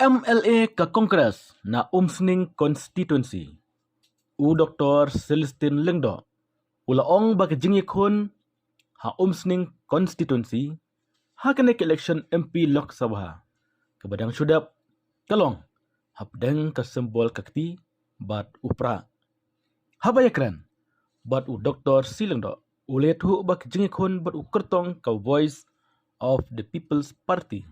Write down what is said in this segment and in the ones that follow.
MLA ke Kongres na umsning konstituensi. U Dr. Celestine Lengdo. Ulaong bagi jingi kun ha umsning konstituensi. Ha kenek election MP Lok Sabha. Kebadang syudap kalong. Hapdeng ke sembol kakti bat upra. Habayakran bat u Dr. Silengdo. Ulet hu bagi jingi kun bat u kertong ke Voice of the People's Party.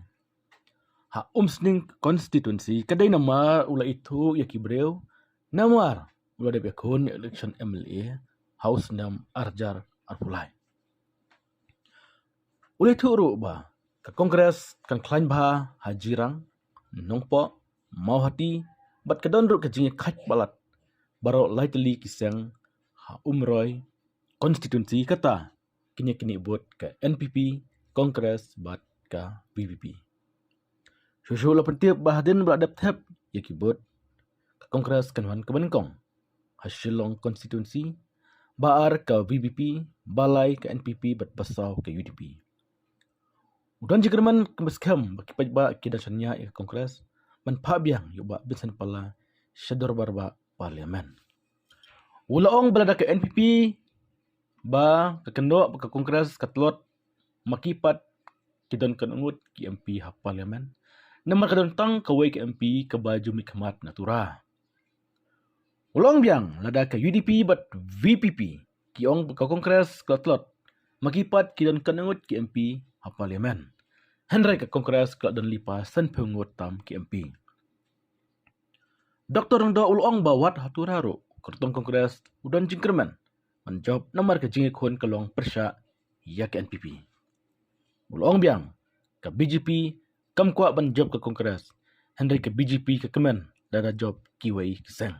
Ha umsning konstituensi kadai nama ula itu ya kibreu namar ula de bekun election MLA House nam Arjar Arpulai. Ula itu ru ba ke Kongres kan klain ba hajirang nongpo mau hati bat kedon ru ke jingi kaj balat baro lightly kisang ha umroy konstituensi kata kini buat ke NPP Kongres bat ke PPP. Susul pentiap bahadin beradap thep ya kibut ke Kongres kanwan kebenengkong hasilong konstituensi baar ke VPP balai ke NPP bat basau ke UDP. Udan jikerman kembeskam baki pajba kidasannya ya Kongres man pabiang yuba binsan pala syador barba parlimen. Ulaong belada ke NPP ba ke kendok ke Kongres katlot makipat kidan kanungut ki MP ha parlimen. Nama kadantang kawai ke MP ke baju mikmat natura. Ulang biang lada ke UDP bat VPP kiong ke Kongres klatlot makipat kidan kanungut ki MP ha parlimen. Henry ke Kongres kelak dan lipa san pengut tam ki MP. Dr. Rangda ulang bawat haturaru kertong Kongres udan jingkerman menjawab nomor ke jingi kun kelong persya ya ke NPP. Ulang biang ke BJP kam kuat menjawab ke Kongres. Henry ke BJP ke Kemen dada job kiwai keseng.